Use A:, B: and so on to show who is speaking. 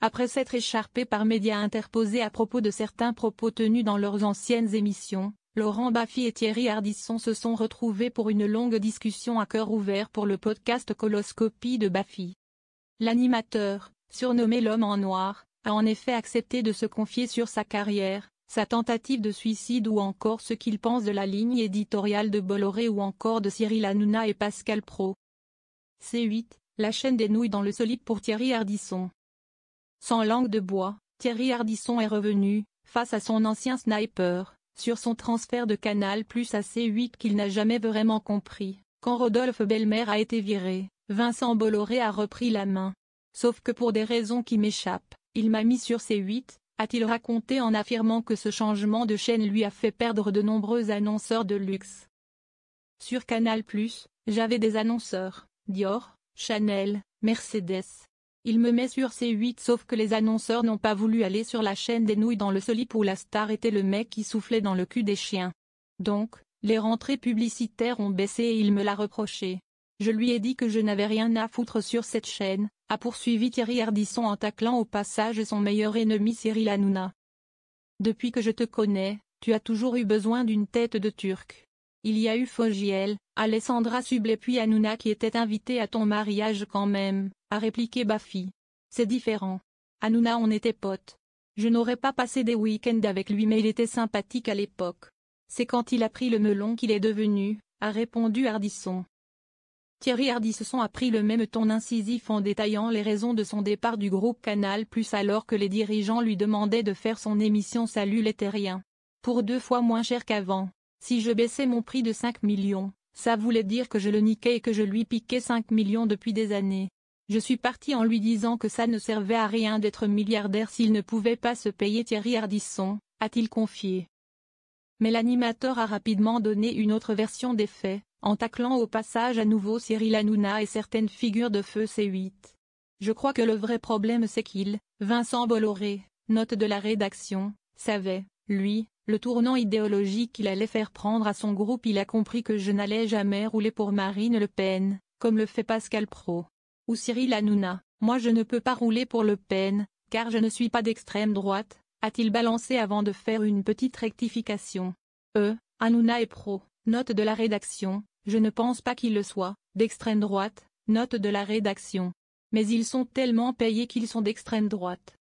A: après s'être écharpé par médias interposés à propos de certains propos tenus dans leurs anciennes émissions, Laurent Baffy et Thierry Ardisson se sont retrouvés pour une longue discussion à cœur ouvert pour le podcast Coloscopie de Baffy. L'animateur, surnommé l'homme en noir, a en effet accepté de se confier sur sa carrière, sa tentative de suicide ou encore ce qu'il pense de la ligne éditoriale de Bolloré ou encore de Cyril Hanouna et Pascal Praud. C8, la chaîne des nouilles dans le solide pour Thierry Ardisson. Sans langue de bois, Thierry Ardisson est revenu, face à son ancien sniper, sur son transfert de Canal+ à C8 qu'il n'a jamais vraiment compris. Quand Rodolphe Belmer a été viré, Vincent Bolloré a repris la main. Sauf que pour des raisons qui m'échappent, il m'a mis sur C8, a-t-il raconté en affirmant que ce changement de chaîne lui a fait perdre de nombreux annonceurs de luxe. Sur Canal+, j'avais des annonceurs, Dior, Chanel, Mercedes. Il me met sur C8 sauf que les annonceurs n'ont pas voulu aller sur la chaîne des nouilles dans le solide où la star était le mec qui soufflait dans le cul des chiens. Donc, les rentrées publicitaires ont baissé et il me l'a reproché. Je lui ai dit que je n'avais rien à foutre sur cette chaîne, a poursuivi Thierry Ardisson en taclant au passage son meilleur ennemi Cyril Hanouna. Depuis que je te connais, tu as toujours eu besoin d'une tête de turc. Il y a eu Fogiel, Alessandra Sublet puis Hanouna qui était invité à ton mariage quand même, a répliqué Baffy. C'est différent. Hanouna on était potes. Je n'aurais pas passé des week-ends avec lui mais il était sympathique à l'époque. C'est quand il a pris le melon qu'il est devenu, a répondu Ardisson. Thierry Ardisson a pris le même ton incisif en détaillant les raisons de son départ du groupe Canal+ alors que les dirigeants lui demandaient de faire son émission Salut les terriens. Pour 2 fois moins cher qu'avant. Si je baissais mon prix de 5 millions, ça voulait dire que je le niquais et que je lui piquais 5 millions depuis des années. Je suis parti en lui disant que ça ne servait à rien d'être milliardaire s'il ne pouvait pas se payer Thierry Ardisson, a-t-il confié. Mais l'animateur a rapidement donné une autre version des faits, en taclant au passage à nouveau Cyril Hanouna et certaines figures de feu C8. Je crois que le vrai problème c'est qu'il, Vincent Bolloré, note de la rédaction, savait, lui, le tournant idéologique qu'il allait faire prendre à son groupe. Il a compris que je n'allais jamais rouler pour Marine Le Pen, comme le fait Pascal Praud. Ou Cyril Hanouna. Moi je ne peux pas rouler pour Le Pen, car je ne suis pas d'extrême droite, a-t-il balancé avant de faire une petite rectification. Hanouna est pro, note de la rédaction, je ne pense pas qu'il le soit, d'extrême droite, note de la rédaction. Mais ils sont tellement payés qu'ils sont d'extrême droite.